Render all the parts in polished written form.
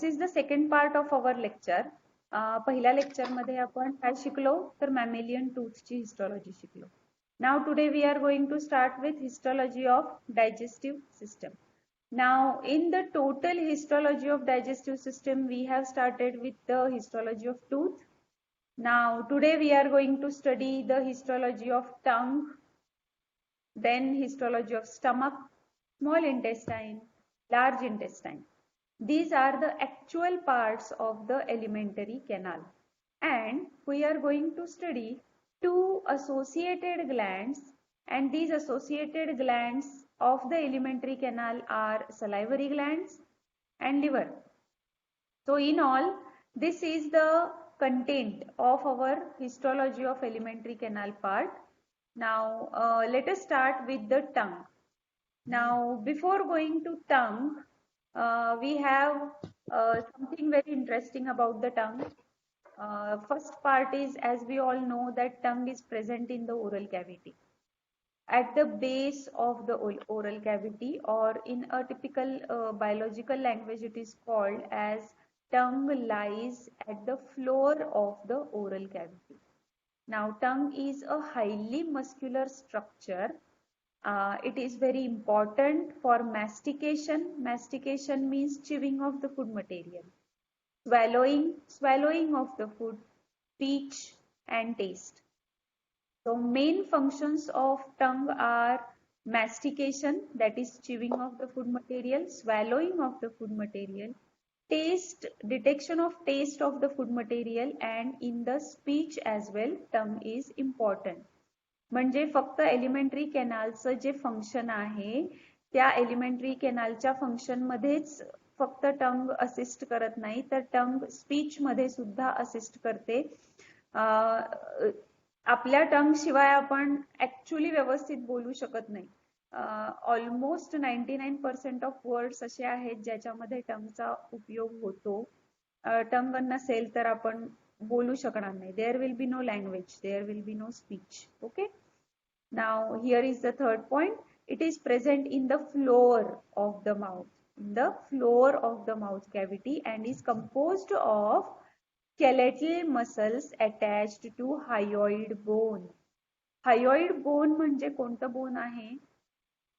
This is the second part of our lecture. पहिल्या lecture मध्ये आपण काय शिकलो तर मॅमेलियन टूथची हिस्टॉलॉजी शिकलो. Now today we are going to start with histology of digestive system. Now in the total histology of digestive system we have started with the histology of tooth. Now today we are going to study the histology of tongue, then histology of stomach, small intestine, large intestine. These are the actual parts of the alimentary canal, and we are going to study two associated glands, and these associated glands of the alimentary canal are salivary glands and liver. So in all, this is the content of our histology of alimentary canal part. Now let us start with the tongue. Now before going to tongue, we have something very interesting about the tongue. First part is, as we all know, that tongue is present in the oral cavity. At the base of the oral cavity, or in a typical biological language, it is called as tongue lies at the floor of the oral cavity. Now, tongue is a highly muscular structure. It is very important for mastication. Mastication means chewing of the food material. Swallowing of the food, speech and taste. So main functions of tongue are mastication, that is chewing of the food material, swallowing of the food material, taste, detection of taste of the food material, and in the speech as well, tongue is important. म्हणजे फक्त elementary कॅनालचं जे function आहे त्या elementary कॅनालच्या function मध्येच फक्त टंग assist करत नाही तर टंग स्पीच मध्ये सुद्धा असिस्ट करते. आपल्या टंग शिवाय आपण ऍक्च्युअली व्यवस्थित बोलू शकत नाही. ऑलमोस्ट 99% ऑफ वर्ड्स असे आहेत ज्याच्यामध्ये टंगचा उपयोग होतो. टंग नसेल तर आपण बोलू शकणार नाही. There will be no language, there will be no speech. Okay. Now here is the third point. It is present in the floor of the mouth, in the floor of the mouth cavity, and is composed of skeletal muscles attached to hyoid bone. Hyoid bone म्हणजे कोणतं bone आहे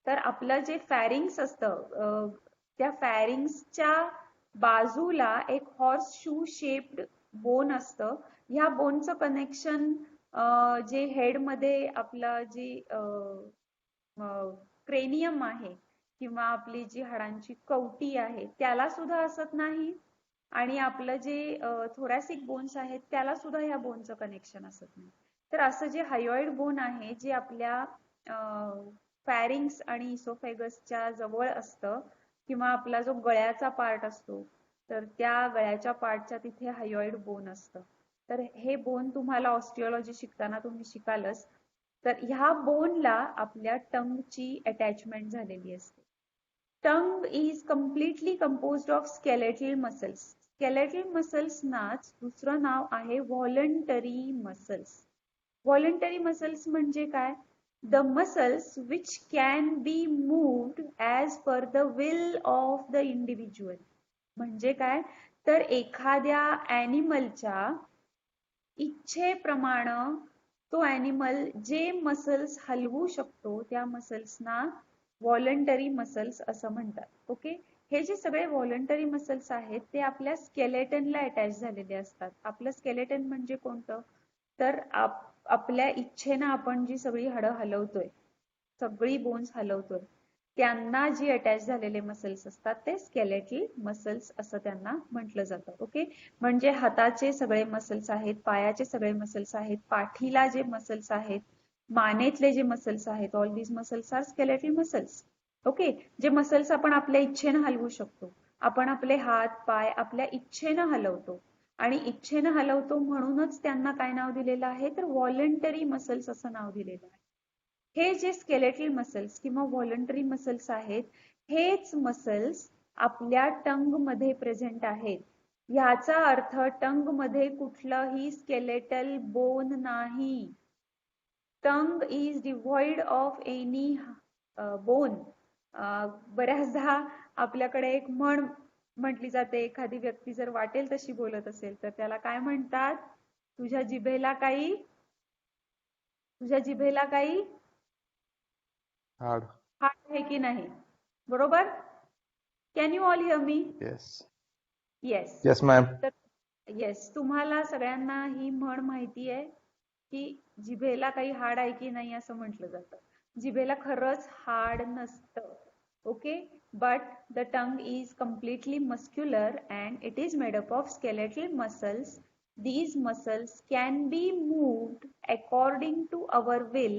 तर आपलं जे pharynx असतं त्या फॅरिंग्सच्या बाजूला एक हॉर्स शू शेप्ड बोन असतं. ह्या बोनचं कनेक्शन जे हेड मध्ये आपला जी क्रेनियम आहे किंवा आपली जी हाडांची कवटी आहे त्याला सुद्धा असत नाही आणि आपलं जे थोरॅसिक बोन्स आहेत त्याला सुद्धा ह्या बोनचं कनेक्शन असत नाही. तर असं जे हायोइड बोन आहे जे आपल्या फॅरिंग्स आणि इसोफेगसच्या जवळ असतं किंवा आपला जो गळ्याचा पार्ट असतो तर त्या गळ्याच्या पार्टच्या तिथे हायोइड बोन असतं. तर हे बोन तुम्हाला ऑस्टिओलॉजी शिकताना तुम्ही शिकालच. तर ह्या बोनला आपल्या टंगची अटॅचमेंट झालेली असते. Tongue is completely composed of skeletal muscles. Skeletal मसल्सनाच दुसरं नाव आहे व्हॉलंटरी मसल्स. व्हॉलंटरी मसल्स म्हणजे काय? The muscles which can be moved as per the will of the individual. म्हणजे काय तर एखाद्या ॲनिमलच्या इच्छेप्रमाणे तो ॲनिमल जे मसल्स हलवू शकतो त्या मसल्सना व्हॉलंटरी मसल्स असं म्हणतात. ओके. हे जे सगळे व्हॉलंटरी मसल्स आहेत ते आपल्या स्केलेटनला अटॅच झालेले असतात. आपलं स्केलेटन म्हणजे कोणतं तर आपल्या इच्छेनं आपण जी सगळी हाडं हलवतोय, सगळी बोन्स हलवतोय त्यांना जी अटॅच झालेले मसल्स असतात ते स्केलेटल मसल्स असं त्यांना म्हटलं जातं. ओके. म्हणजे हाताचे सगळे मसल्स आहेत, पायाचे सगळे मसल्स आहेत, पाठीला जे मसल्स आहेत, मानेतले जे मसल्स आहेत, all these muscles are skeletal muscles. Okay. जे मसल्स आपण आपल्या इच्छेनं हलवू शकतो. आपण आपले हात पाय आपल्या इच्छेनं हलवतो आणि इच्छेनं हलवतो म्हणूनच त्यांना काय नाव दिलेलं आहे तर व्हॉलंटरी मसल्स असं नाव दिलेलं आहे. हे जे स्केलेटल मसल्स किंवा व्हॉलंटरी मसल्स आहेत हेच मसल्स आपल्या टंग मध्ये प्रेझेंट आहेत. ह्याचा अर्थ टंग मध्ये कुठलंही स्केलेटल बोन नाही. Tongue is devoid of any bone. बऱ्याचदा आपल्याकडे एक म्हण म्हटली जाते. एखादी व्यक्ती जर वाटेल तशी बोलत असेल तर त्याला काय म्हणतात? तुझ्या जिभेला काही हाड. हाड आहे की नाही? बरोबर? Can you all here me? Yes. Yes. Yes ma'am. तर येस, तुम्हाला सगळ्यांना ही म्हण माहिती आहे की जिभेला काही हाड आहे की नाही असं म्हटलं जातं. जिभेला खरंच हाड नसतं. Okay, but the tongue is completely muscular and it is made up of skeletal muscles. These muscles can be moved according to our will,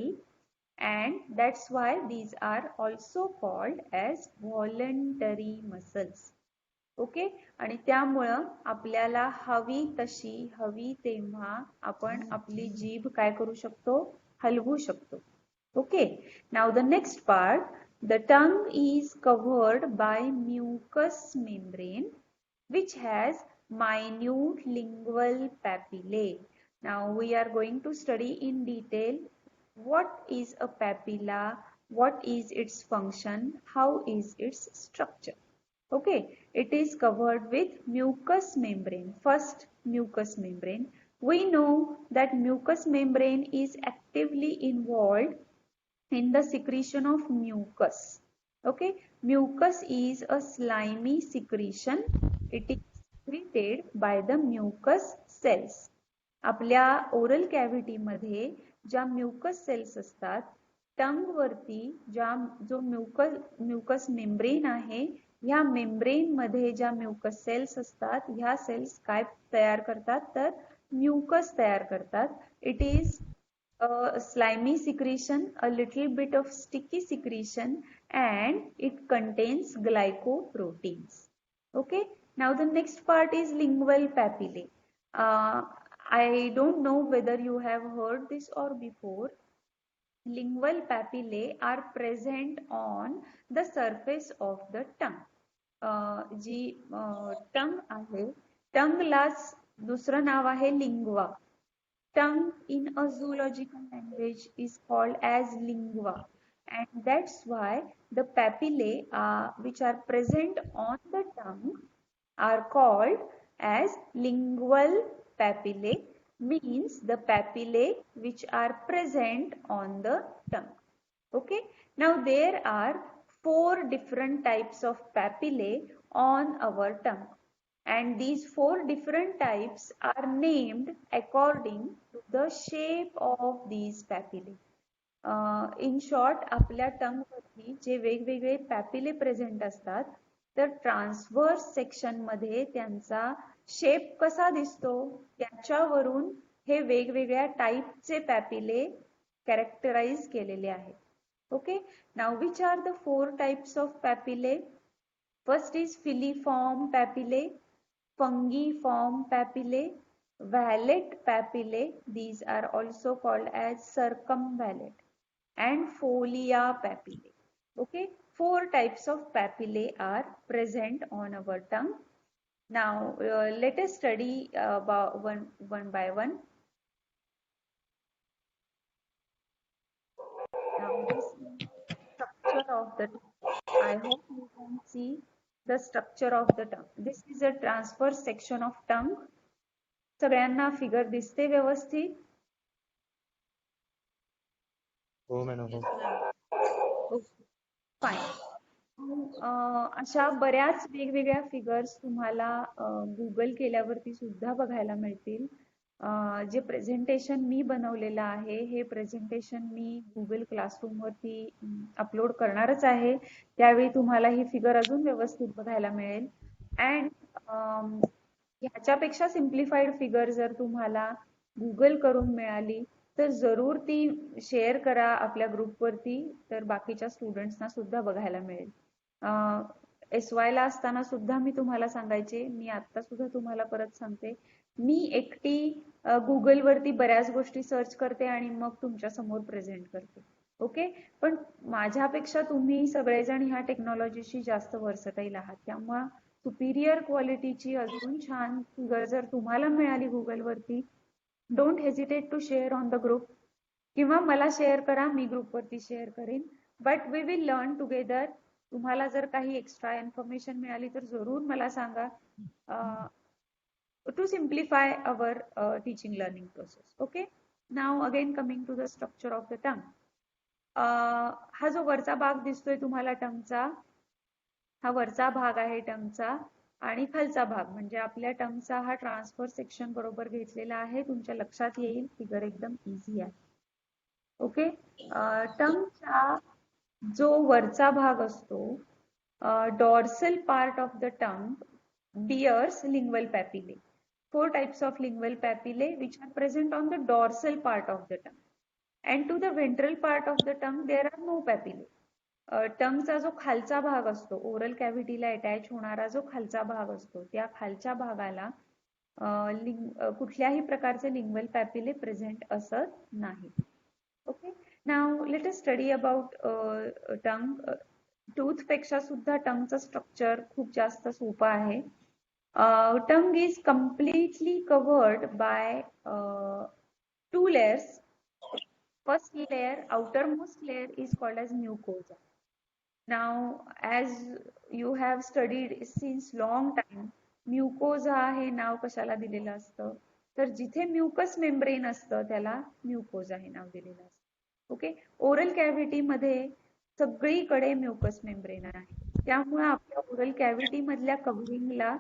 and that's why these are also called as voluntary muscles. Okay, आणि त्यामुळं आपल्याला हवी तशी हवी तेव्हा आपण आपली जीभ काय करू शकतो? हलवू शकतो. Okay, now the next part. The tongue is covered by mucous membrane which has minute lingual papillae. Now we are going to study in detail what is a papilla, what is its function, how is its structure. Okay, it is covered with mucous membrane. First, mucous membrane. We know that mucous membrane is actively involved in the secretion of mucus. Okay, mucus is a slimy secretion. It is secreted by the mucus cells. आपल्या oral cavity मध्ये ज्या mucus cells असतात, टंग वरती जो mucous membrane आहे, ह्या membrane मध्ये ज्या म्युकस सेल्स असतात, ह्या सेल्स काय तयार करतात? तर म्युकस तयार करतात. It is a slimy secretion, a little bit of sticky secretion, and it contains glycoproteins. Okay, now the next part is lingual papillae. I don't know whether you have heard this or before. Lingual papillae are present on the surface of the tongue. जी टंग आहे, टंगलाच दुसरं नाव आहे lingua. Tongue in a zoological language is called as lingua, and that's why the papillae which are present on the tongue are called as lingual papillae, means the papillae which are present on the tongue. Okay, now there are 4 different types of papillae on our tongue, and these 4 different types are named according to the shape of these papillae. In short, आपल्या टंग वरती जे वेगवेगळे पॅपिले present असतात, तर transverse section मध्ये त्यांचा shape कसा दिसतो त्याच्यावरून हे वेगवेगळ्या टाइपचे पॅपिले कॅरेक्टराइज केलेले आहेत. Okay, now which are the 4 types of papillae? First is filiform papillae, fungiform papillae, valate papillae, these are also called as circumvallate, and folia papillae. Okay, 4 types of papillae are present on our tongue. Now let us study about one by one. Now this is structure of the tongue. I hope you can see the structure of the tongue. This is a transverse section of tongue. सगळ्यांना figure दिसते व्यवस्थित? हो madam. Fine. अशा बऱ्याच वेगवेगळ्या figures तुम्हाला Google केल्यावरती सुद्धा बघायला मिळतील. जे प्रेझेंटेशन मी बनवलेलं आहे, हे प्रेझेंटेशन मी गुगल क्लासरूम वरती अपलोड करणारच आहे. त्यावेळी तुम्हाला ही फिगर अजून व्यवस्थित बघायला मिळेल. अँड ह्याच्यापेक्षा सिम्प्लिफाईड फिगर जर तुम्हाला गुगल करून मिळाली तर जरूर ती शेअर करा आपल्या ग्रुपवरती, तर बाकीच्या स्टुडंट्सना सुद्धा बघायला मिळेल. SY ला असताना सुद्धा मी तुम्हाला सांगायचे, मी आता सुद्धा तुम्हाला परत सांगते, मी एकटी गुगल वरती बऱ्याच गोष्टी सर्च करते आणि मग तुमच्या समोर प्रेझेंट करते. ओके, पण माझ्यापेक्षा तुम्ही सगळेजण ह्या टेक्नॉलॉजीशी जास्त वर्सटाईल आहात, त्यामुळे सुपिरियर क्वालिटीची अजून छान फिगर जर तुम्हाला मिळाली गुगल वरती, don't hesitate to share on the group, किंवा मला शेअर करा, मी ग्रुप वरती शेअर करेन. But we will learn together तुम्हाला जर काही एक्स्ट्रा इन्फॉर्मेशन मिळाली तर जरूर मला सांगा. To simplify our teaching learning process. Okay. Now again coming to the structure of the tongue. हा जो वरचा भाग दिसतोय तुम्हाला टंगचा, हा वरचा भाग आहे टंगचा आणि खालचा भाग म्हणजे आपल्या टंगचा हा ट्रान्सफर सेक्शन बरोबर घेतलेला आहे. तुमच्या लक्षात येईल, फिगर एकदम इझी आहे. ओके. टंगचा जो वरचा भाग असतो, dorsal part of the tongue bears lingual papillae. 4 types of lingual papillae which are present on the dorsal part of the tongue. And to the ventral part of the tongue there are no papillae. टंगचा जो खालचा भाग असतो, oral कॅव्हिटीला attach होणारा जो खालचा भाग असतो, त्या खालच्या भागाला कुठल्याही प्रकारचे लिंग्वल पॅपिले प्रेझेंट असत नाही. Okay. Now let us study about tongue. Tooth पेक्षा सुद्धा टंगचं स्ट्रक्चर खूप जास्त सोपं आहे. Tongue is completely covered by 2 layers. First layer, outermost layer is called as mucosa. Now, as you have studied since long time, mucosa हे नाव कशाला दिलेलं असतं, तर जिथे म्युकस मेम्ब्रेन असतं त्याला म्युकोजा हे नाव दिलेलं असतं. ओके. ओरल कॅव्हिटी मध्ये सगळीकडे म्युकस मेम्ब्रेन आहे, त्यामुळे आपल्या ओरल कॅव्हिटी मधल्या कव्हरिंगला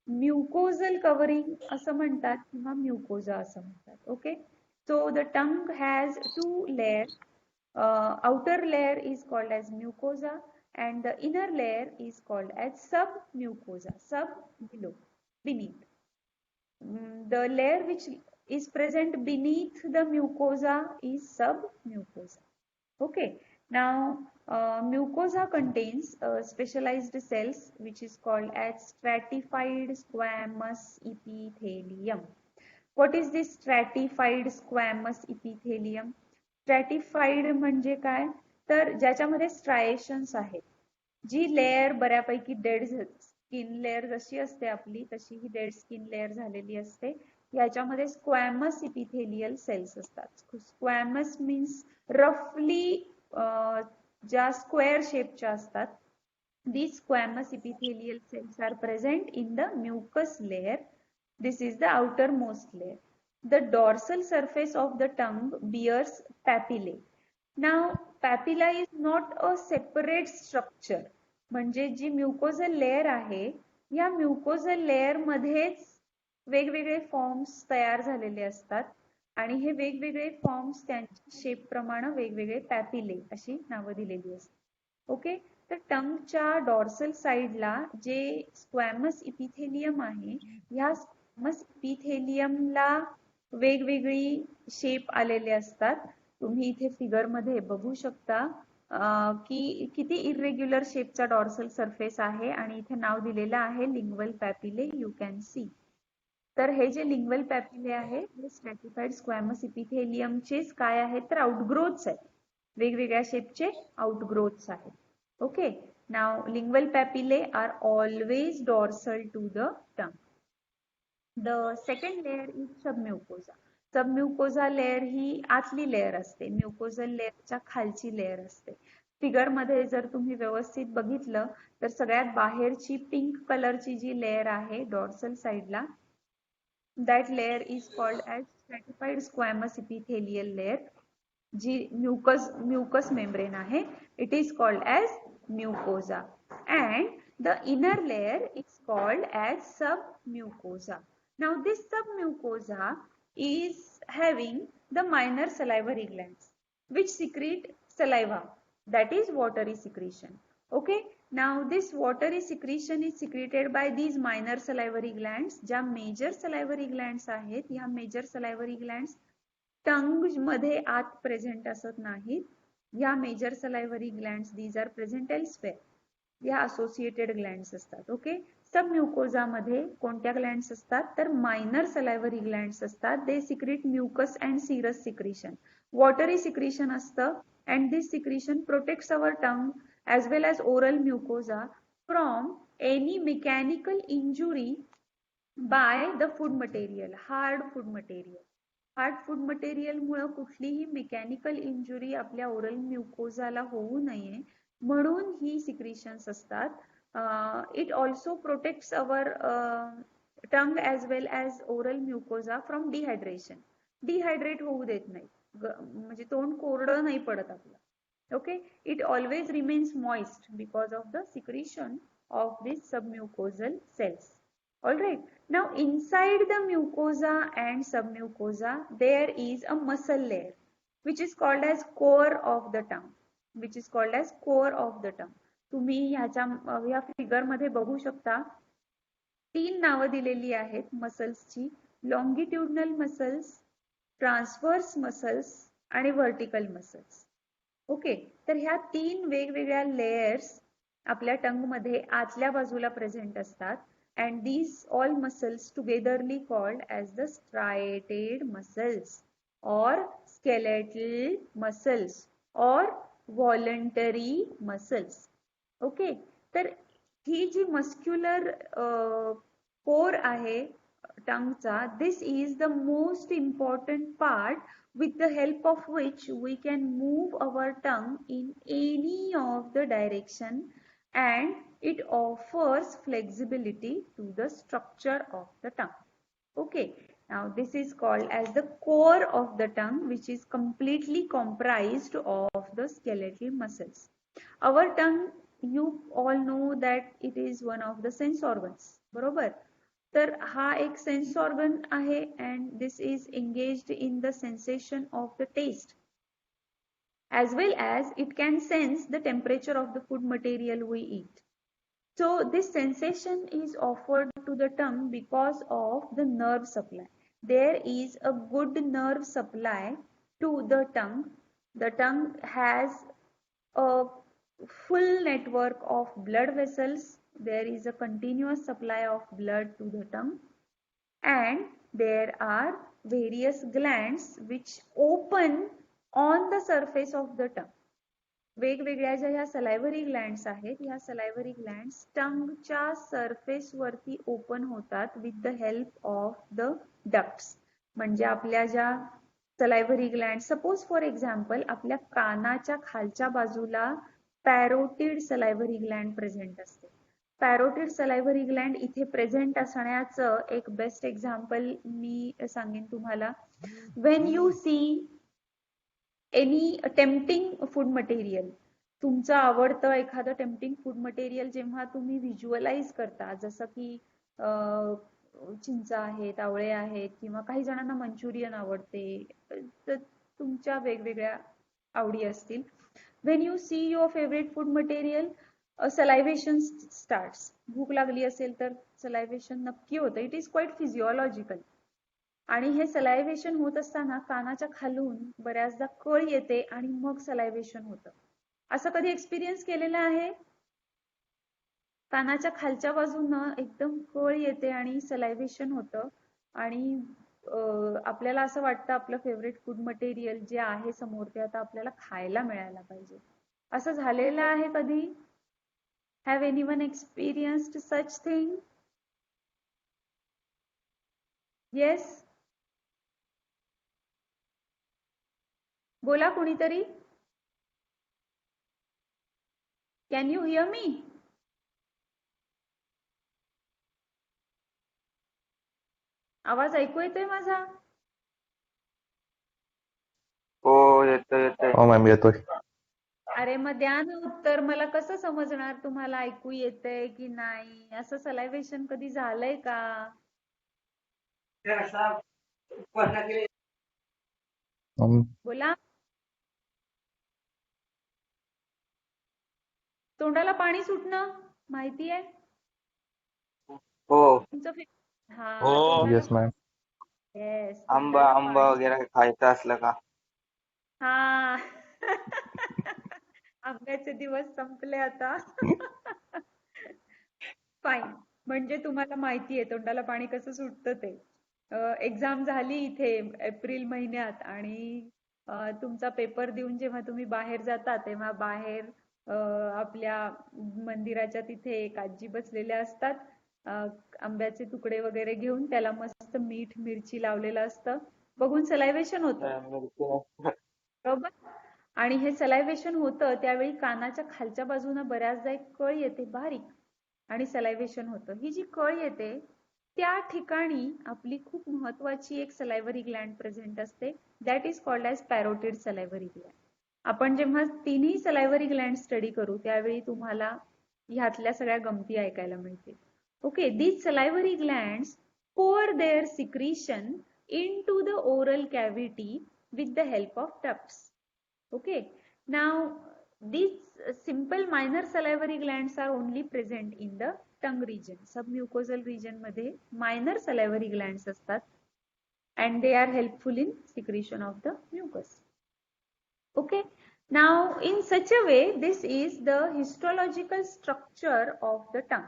म्युकोजल कव्हरिंग असं म्हणतात किंवा म्युकोजा असं म्हणतात. Okay. So the tongue has 2 layers. Outer layer is called as mucosa and the inner layer is called as submucosa. Sub, below, beneath. The layer which is present beneath the mucosa is submucosa. Okay. Now, mucosa contains specialized cells which is called as stratified squamous epithelium. What is this stratified squamous epithelium? स्ट्रॅटिफाईड म्हणजे काय, तर ज्याच्यामध्ये स्ट्रायेशन्स आहेत. जी layer बऱ्यापैकी dead skin layer जशी असते आपली, तशी ही डेड स्किन लेअर झालेली असते. याच्यामध्ये स्क्वॅमस इपिथेलियल सेल्स असतात. स्क्वॅमस मीन्स रफली ज्या स्क्वेअर शेपच्या असतात. These squamous epithelial cells are present in the mucous layer. This is the outermost layer. The dorsal surface of the tongue bears papillae. Now, papilla is not a separate structure. म्हणजे जी म्युकोजल layer आहे, या म्युकोजल layer मध्येच वेगवेगळे forms तयार झालेले असतात आणि हे वेगवेगळे फॉर्म्स त्यांच्या शेप प्रमाणे वेगवेगळे पॅपिले अशी नावं दिलेली असतात. ओके. तर टंगच्या डॉर्सल साइडला जे स्क्वॅमस इपिथेलियम आहे, ह्या स्क्वॅमस इपिथेलियमला वेगवेगळी शेप आलेले असतात. तुम्ही इथे फिगर मध्ये बघू शकता की किती इरेग्युलर शेपचा डॉर्सल सरफेस आहे आणि इथे नाव दिलेलं आहे lingual papillae. You can see. तर हे जे लिंग्वल पॅपिले आहे हे स्ट्रॅटिफाईड स्क्वॅमस इपिथेलियमचेच काय आहेत, तर आउटग्रोथ्स आहेत. वेगवेगळ्या शेपचे आउटग्रोथ्स आहेत. ओके. नाव lingual papillae are always dorsal to the tongue. The second layer is submucosa. Submucosa layer ही आतली लेअर असते, म्युकोजल लेअरच्या खालची लेअर असते. फिगर मध्ये जर तुम्ही व्यवस्थित बघितलं तर सगळ्यात बाहेरची पिंक कलरची जी लेअर आहे डॉर्सल साइडला, that layer is called as stratified squamous epithelial layer. G mucous membrane आहे, it is called as mucosa, and the inner layer is called as submucosa. Now this submucosa is having the minor salivary glands which secrete saliva, that is watery secretion. Okay. Now this watery secretion is secreted by these minor salivary glands. ज्या major salivary glands आहेत, ह्या major salivary glands टंग मध्ये आत present असत नाहीत. ह्या major salivary glands these are present elsewhere. या associated glands असतात. ओके. सबम्युकोजा मध्ये कोणत्या ग्लँड्स असतात, तर मायनर सलायव्हरी ग्लँड्स असतात. They secrete mucus and serous secretion. Watery secretion असतं and this secretion protects our tongue as well as oral mucosa from any mechanical injury by the food material, hard food material. Hard food material मुळे कुठलीही mechanical injury आपल्या oral म्युकोजाला होऊ नये म्हणून ही secretions असतात. It also protects our tongue as well as oral mucosa from dehydration. Dehydrate होऊ देत नाही, म्हणजे तोंड कोरडं नाही पडत आपलं. Okay, it always remains moist because of the secretion of these submucosal cells. All right. Now, inside the mucosa and submucosa, there is a muscle layer, which is called as core of the tongue. Which is called as core of the tongue. तुम्ही ह्या figure मध्ये बघू शकता, 3 नावं दिलेली आहेत मसल्सची: लॉंगिट्युडनल muscles, transverse muscles आणि vertical muscles. Okay, तर ह्या 3 वेगवेगळ्या लेयर्स आपल्या टंग मध्ये आतल्या बाजूला प्रेझेंट असतात. And these all muscles togetherly called as the striated muscles और स्केलेटल मसल्स और व्हॉलंटरी मसल्स. ओके, तर ही जी मस्क्युलर कोर आहे टंगचा, this is the most important part with the help of which we can move our tongue in any of the direction, and it offers flexibility to the structure of the tongue. Okay, now this is called as the core of the tongue, which is completely comprised of the skeletal muscles. Our tongue, you all know that it is one of the sense organs, बरोबर. तर हा एक sense organ आहे, and this is engaged in the sensation of the taste, as well as it can sense the temperature of the food material we eat. So this sensation is offered to the tongue because of the nerve supply. There is a good nerve supply to the tongue. The tongue has a full network of blood vessels. There is a continuous supply of blood to the tongue, and there are various glands which open on the surface of the tongue. वेगवेगळ्या ज्या ह्या सलायव्हरी glands आहेत, ह्या सलायव्हरी glands टंगच्या surface वरती open होतात with the help of the ducts. म्हणजे आपल्या ज्या सलायव्हरी ग्लँड, सपोज फॉर एक्झाम्पल आपल्या कानाच्या खालच्या बाजूला पॅरोटिड सलायव्हरी ग्लँड प्रेझेंट असते. पॅरोटिड सलायव्हरी ग्लँड इथे प्रेझेंट असण्याचं एक बेस्ट एक्झाम्पल मी सांगेन तुम्हाला. When you see any tempting food material, तुमचं आवडतं एखादं टेम्पटिंग फूड मटेरियल जेव्हा तुम्ही व्हिज्युअलाइज करता, जसं की चिंच आहेत, आवळे आहेत, किंवा काही जणांना मंचुरियन आवडते, तर तुमच्या वेगवेगळ्या आवडी असतील. When you see your favourite food material, salivation starts. भूक लागली असेल तर सलायव्हेशन नक्की होतं. It is quite physiological. आणि हे सलायव्हेशन होत असताना कानाच्या खालून बऱ्याचदा कळ येते आणि मग सलायव्हेशन होतं. असं कधी एक्सपिरियन्स केलेला आहे? कानाच्या खालच्या बाजूनं एकदम कळ येते आणि सलायव्हेशन होतं, आणि आपल्याला असं वाटतं आपलं फेवरेट फूड मटेरियल जे आहे समोर ते आता आपल्याला खायला मिळायला पाहिजे. असं झालेलं आहे कधी? Have anyone experienced such thing? Yes, बोला कुणीतरी. कॅन यू हिअर मी? आवाज ऐकू येतोय माझा? हो येतोय येतोय. हो मॅम येतोय. अरे मग द्या ना उत्तर. मला कसं समजणार तुम्हाला ऐकू येतंय की नाही? असं सलायव्हेशन कधी झालंय का? बोला. तोंडाला पाणी सुटणं माहिती आहे हो तुमचं? हा, हो. तोंडाला. Yes ma'am. येस, आंबा तोंडाला आंबा पाणी. वगैरे खायचं असलं का? हा. आंब्याचे दिवस संपले आता. फाईन. म्हणजे तुम्हाला माहिती आहे तोंडाला पाणी कसं सुटतं ते. एक्झाम झाली इथे एप्रिल महिन्यात, आणि तुमचा पेपर देऊन जेव्हा तुम्ही बाहेर जाता तेव्हा बाहेर आपल्या मंदिराच्या तिथे एक आजी बसलेल्या असतात, आंब्याचे तुकडे वगैरे घेऊन, त्याला मस्त मीठ मिरची लावलेलं असतं, बघून सलायव्हेशन होतं, बरोबर. आणि हे सलायव्हेशन होतं त्यावेळी कानाच्या खालच्या बाजूने बऱ्याचदा एक कळ येते बारीक आणि सलायव्हेशन होतं. ही जी कळ येते त्या ठिकाणी आपली खूप महत्वाची एक सलायव्हरी ग्लँड प्रेझेंट असते, that is called as parotid salivary gland. आपण जेव्हा तिन्ही सलायव्हरी ग्लँड स्टडी करू त्यावेळी तुम्हाला ह्यातल्या सगळ्या गमती ऐकायला मिळतील. Okay, these salivary glands pour their secretion into the oral cavity with the help of tufts. Okay, now these simple minor salivary glands are only present in the tongue region. Submucosal region मध्ये minor salivary glands असतात and they are helpful in secretion of the mucus. Okay, now in such a way this is the histological structure of the tongue.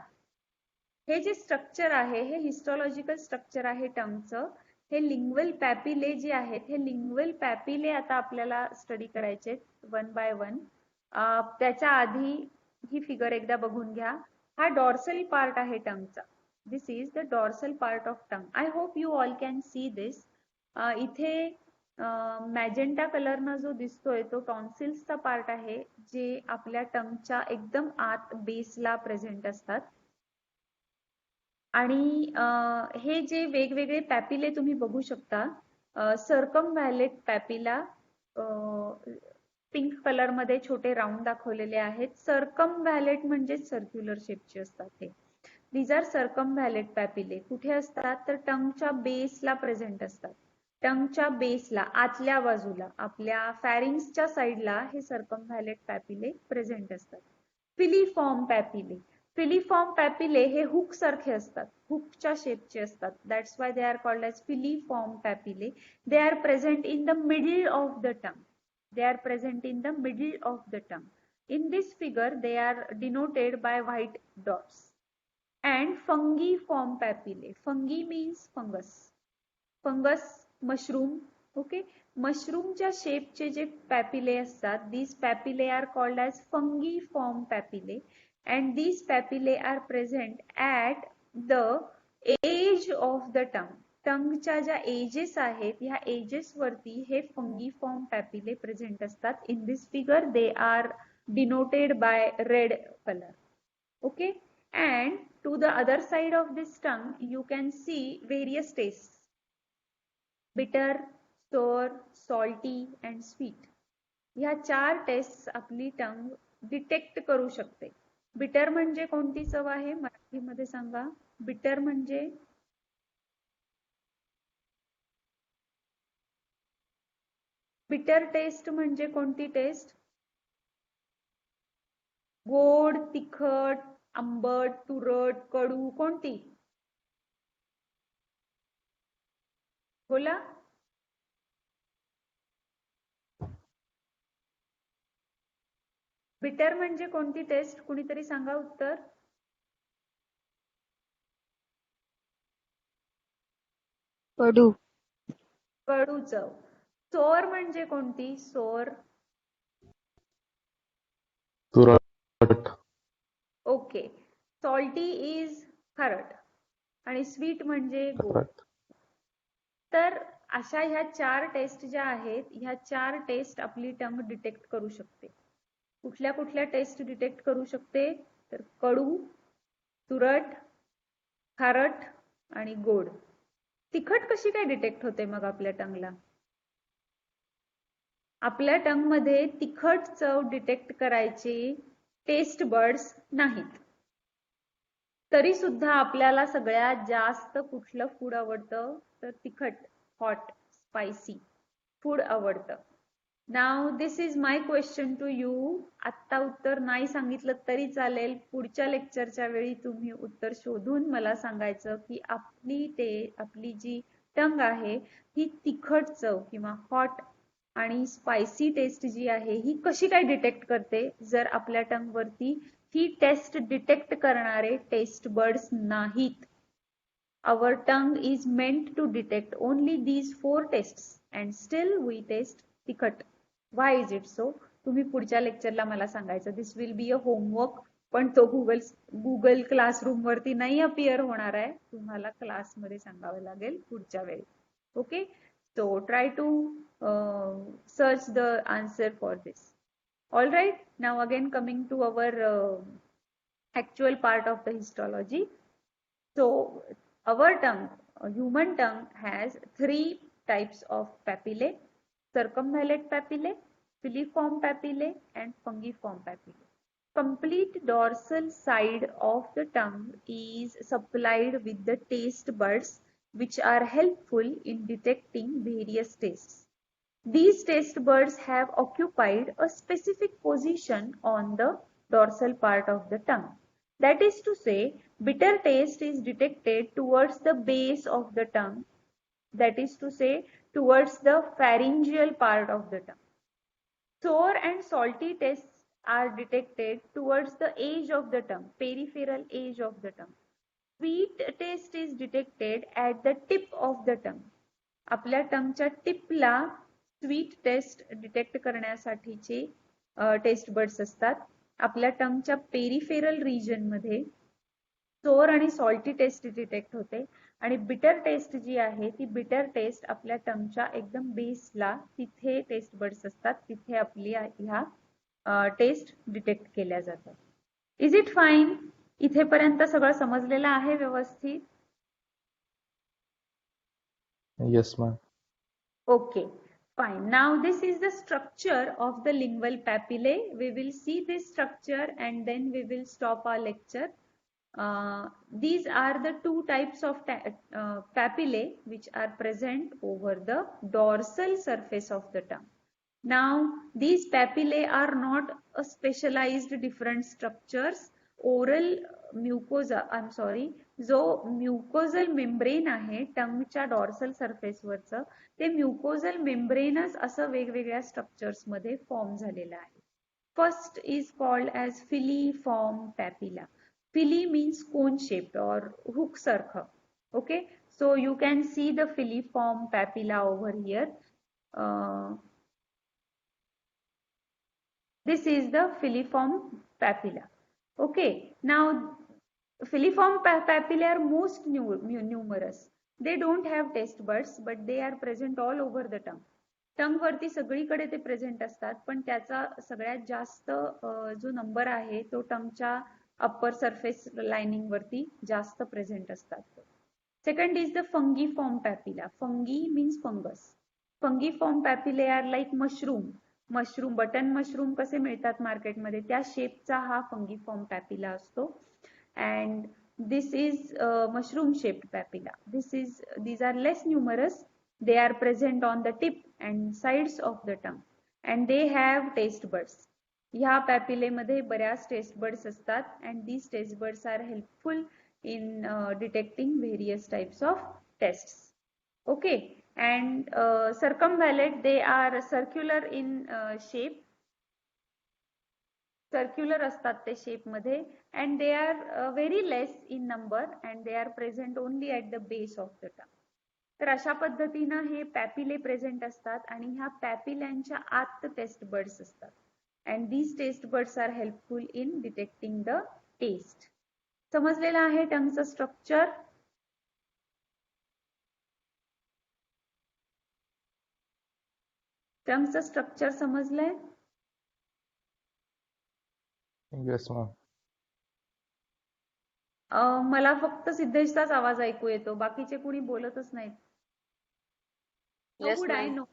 हे जे structure आहे हे हिस्टॉलॉजिकल structure आहे टंगचं. हे lingual पॅपिले जे आहेत हे लिंग्वल पॅपिले आता आपल्याला स्टडी करायचे वन बाय वन. त्याच्या आधी ही फिगर एकदा बघून घ्या. हा डॉर्सल पार्ट आहे टंगचा. This is the dorsal part of tongue. I hope you all can see this. इथे मॅजेंटा कलरनं जो दिसतोय तो टॉन्सिल्सचा पार्ट आहे जे आपल्या टंगच्या एकदम आत बेसला प्रेझेंट असतात. आणि हे जे वेगवेगळे पॅपिले तुम्ही बघू शकता, सर्कमव्हॅलेट पॅपिला पिंक कलर मध्ये छोटे राऊंड दाखवलेले आहेत. सर्कमव्हॅलेट म्हणजे सर्क्युलर शेपचे असतात हे. These are circumvallate papillae. कुठे असतात तर टंगच्या बेसला प्रेझेंट असतात. टंगच्या बेसला आतल्या बाजूला आपल्या फॅरिंग्सच्या साईडला हे सर्कमव्हॅलेट पॅपिले प्रेझेंट असतात. Filiform papillae. फिलीफॉर्म पॅपिले हे हुक सारखे असतात, हुकच्या शेपचे असतात. That's why they are called as filiform papillae. They are present in the middle of the tongue. They are present in the middle of the tongue. In this figure, they are denoted by white dots. And fungiform papillae. Fungi means fungus. Fungus, mushroom. Okay. Mushroomच्या शेपचे जे papillae असतात, these papillae are called as fungiform papillae. And these papillae are present at the edge of the tongue. टंगच्या ज्या edges आहेत ह्या edges वरती हे fungiform papillae present असतात. In this figure they are denoted by red colour. Okay, and to the other side of this tongue you can see various taste. Bitter, sour, salty and sweet. ह्या 4 taste आपली टंग detect करू शकते. बिटर म्हणजे कोणती चव आहे मराठीमध्ये सांगा. बिटर म्हणजे बिटर टेस्ट म्हणजे कोणती टेस्ट? गोड, तिखट, आंबट, तुरट, कडू, कोणती? बोला. बिटर म्हणजे कोणती टेस्ट? कुणीतरी सांगा उत्तर. कडू. कडू चव. सोअर म्हणजे कोणती? सोअर. तुरट. ओके. सॉल्टी इज खारट आणि स्वीट म्हणजे गोड. तर अशा ह्या 4 टेस्ट ज्या आहेत ह्या 4 टेस्ट आपली टंग डिटेक्ट करू शकते. कुठल्या कुठल्या टेस्ट डिटेक्ट करू शकते तर कडू, तुरट, खारट आणि गोड. तिखट कशी काय डिटेक्ट होते मग आपल्या टंगला? आपल्या टंग मध्ये तिखट चव डिटेक्ट करायचे टेस्ट बर्ड्स नाहीत. तरी सुद्धा आपल्याला सगळ्यात जास्त कुठलं फूड आवडतं तर तिखट, हॉट, स्पायसी फूड आवडतं. Now this is my question to you. आत्ता उत्तर नाही सांगितलं तरी चालेल. पुढच्या लेक्चरच्या वेळी तुम्ही उत्तर शोधून मला सांगायचं की आपली जी टंग आहे ही तिखट चव किंवा हॉट आणि स्पायसी टेस्ट जी आहे ही कशी काय डिटेक्ट करते जर आपल्या टंग वरती ही टेस्ट डिटेक्ट करणारे टेस्ट बर्ड्स नाहीत. Our tongue is meant to detect only these 4 tests and still we taste तिखट. Why is it so? तुम्ही पुढच्या लेक्चरला मला सांगायचं. This will be a homework. पण तो गुगल क्लासरूम वरती नाही अपियर होणार आहे. तुम्हाला क्लासमध्ये सांगावं लागेल पुढच्या वेळी. Okay. So try to search the answer for this. All right. Now again coming to our actual part of the histology. So our tongue, human tongue has three types of papillae: circumvallate papillae, filiform papillae, and fungiform papillae. Complete dorsal side of the tongue is supplied with the taste buds, which are helpful in detecting various tastes. These taste buds have occupied a specific position on the dorsal part of the tongue. That is to say, bitter taste is detected towards the base of the tongue, that is to say, towards the pharyngeal part of the tongue. Sour and salty tastes are detected towards the edge of the tongue, peripheral edge of the tongue. Sweet taste is detected at the tip of the tongue. आपल्या टंगच्या टिपला sweet taste detect करण्यासाठीचे taste buds असतात. आपल्या टंगच्या peripheral region मध्ये सोर आणि salty taste detect होते आणि bitter taste जी आहे ती बिटर टेस्ट आपल्या टंगच्या एकदम बेसला तिथे टेस्ट बड्स असतात, तिथे आपली ह्या टेस्ट डिटेक्ट केल्या जातात. Is it fine? इथेपर्यंत सगळं समजलेलं आहे व्यवस्थित? Yes, ma'am. Okay, fine. Now this is the structure of the lingual papillae. We will see this structure and then we will stop our lecture. These are the two types of papillae which are present over the dorsal surface of the tongue. Now these papillae are not a specialized different structures. Oral mucosa, I'm sorry, जो म्युकोजल membrane आहे टंगच्या dorsal surface वरच, ते म्युकोजल मेम्ब्रेनच असं वेगवेगळ्या structures मध्ये form झालेलं आहे. First is called as filiform papilla. Fili means cone shaped और हुक सारखं. Okay, so you can see the filiform papilla over here. This is the filiform papilla. Okay, now filiform papillae are most numerous. They don't have taste buds, but they are present all over the tongue. टंग वरती सगळीकडे ते present असतात, पण त्याचा सगळ्यात जास्त जो number आहे तो टंगच्या अप्पर सरफेस लाइनिंग वरती जास्त प्रेझेंट असतात. Second is the fungiform papilla. Fungi means fungus. Fungiform papillae are like mushroom. Mushroom, button mushroom कसे मिळतात मार्केटमध्ये त्या शेपचा हा फंगिफॉर्म पॅपिला असतो. And this is mushroom shaped papilla. These are less numerous. They are present on the tip and sides of the tongue and they have taste buds. ह्या पॅपिले मध्ये बऱ्याच टेस्ट बर्ड्स असतात and these taste buds are helpful in detecting various types of tests. Okay, and circumvallate, they are circular in shape. Circular असतात ते shape मध्ये and they are very less in number and they are present only at the base of the tongue. तर अशा पद्धतीनं हे पॅपिले present असतात आणि ह्या पॅपिल्यांच्या आत टेस्ट बर्ड्स असतात and these taste buds are helpful in detecting the taste. समजलेलं आहे टंगचं स्ट्रक्चर? टंगचं स्ट्रक्चर समजलंय? Yes, ma'am. मला फक्त सिद्धेशचाच आवाज ऐकू येतो, बाकीचे कुणी बोलतच नाहीत. How would I know?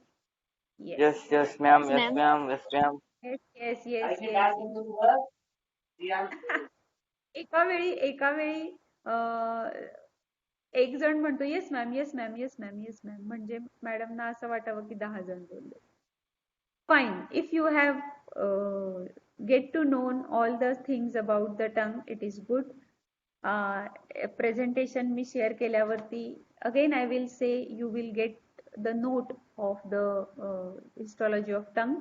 Yes, yes, ma'am. Yes, ma'am. Yes, ma'am. Yes. एका वेळी एक जण म्हणतो yes ma'am, yes ma'am, yes ma'am, yes ma'am, म्हणजे मॅडमना असं वाटावं की 10 जण बोलले. Fine. If you have get to know all the things about the tongue, it is good. Presentation me share केल्यावरती again I will say you will get the note of the histology of tongue.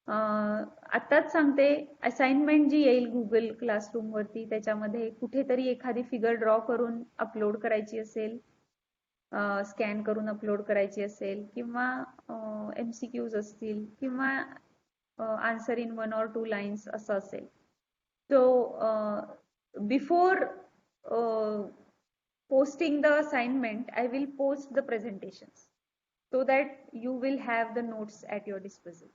आताच सांगते, assignment जी येईल Google classroom वरती त्याच्यामध्ये कुठेतरी एखादी figure draw करून upload करायची असेल, स्कॅन करून अपलोड करायची असेल किंवा MCQs असतील किंवा आन्सर इन 1 or 2 lines असं असेल. So before posting the assignment I will post the presentations. so that you will have the notes at your disposal.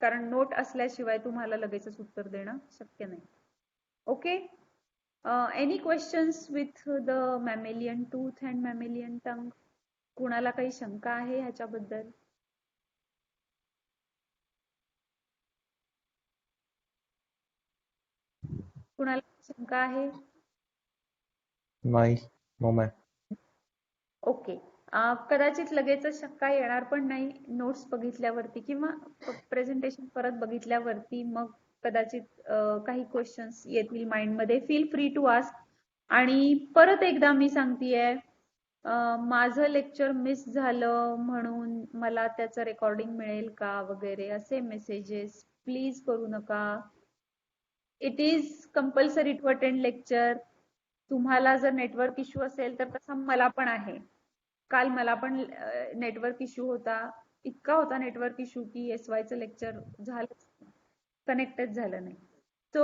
कारण नोट असल्याशिवाय तुम्हाला लगेचच उत्तर देणं शक्य नाही. Okay. Any questions with the mammalian tooth and mammalian tongue? कुणाला काही शंका आहे ह्याच्याबद्दल? कुणाला शंका आहे? नाही. No, ma'am. ओके. कदाचित लगेचच शंका येणार पण नाही नोट्स बघितल्यावरती किंवा प्रेझेंटेशन परत बघितल्यावरती मग कदाचित काही क्वेश्चन्स येतील माइंडमध्ये. Feel free to ask. आणि परत एकदा मी सांगतेय, माझं लेक्चर मिस झालं म्हणून मला त्याचं रेकॉर्डिंग मिळेल का वगैरे असे मेसेजेस प्लीज करू नका. It is compulsory to attend lecture. तुम्हाला जर नेटवर्क इश्यू असेल तर तसा मला पण आहे. काल मला पण नेटवर्क इश्यू होता. इतका होता नेटवर्क इश्यू की SYचं लेक्चर झालं, कनेक्टच झालं नाही. सो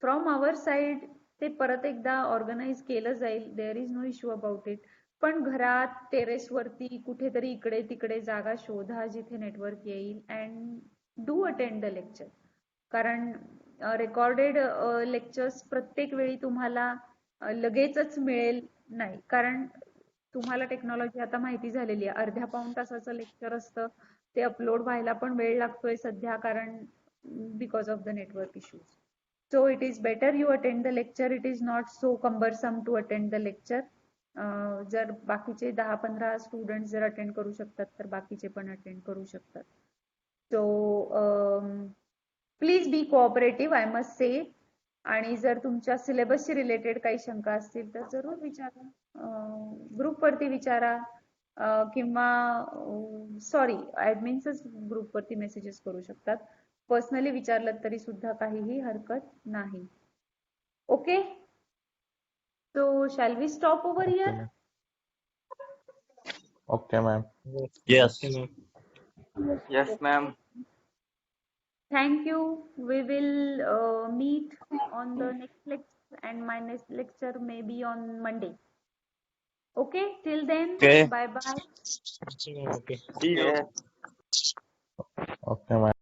फ्रॉम आवर साइड ते परत एकदा ऑर्गनाइज केलं जाईल. There is no issue about it. पण घरात टेरेस वरती कुठेतरी इकडे तिकडे जागा शोधा जिथे नेटवर्क येईल and do attend the lecture. कारण रेकॉर्डेड लेक्चर्स प्रत्येक वेळी तुम्हाला लगेचच मिळेल नाही. कारण तुम्हाला टेक्नॉलॉजी आता माहिती झालेली आहे. अर्ध्या पाऊण तासाचं लेक्चर असतं, ते अपलोड व्हायला पण वेळ लागतोय सध्या, कारण because of the network issues. So it is better you attend the lecture. It is not so cumbersome to attend the lecture. जर बाकीचे 10-15 स्टुडंट जर अटेंड करू शकतात तर बाकीचे पण अटेंड करू शकतात. So please be cooperative, I must say. आणि जर तुमच्या सिलेबसशी रिलेटेड काही शंका असतील तर जरूर विचारा. ग्रुपवरती विचारा किंवा सॉरी ऍडमिन्सच ग्रुपवरती मेसेजेस करू शकतात. पर्सनली विचारलं तरी सुद्धा काहीही हरकत नाही. Okay. So shall we stop over here? Okay, ma'am. Yes. Yes, ma'am. Thank you. We will meet on the next lecture, and my next lecture may be on Monday. Okay, till then, Okay. bye bye. See you. Okay, ma'am.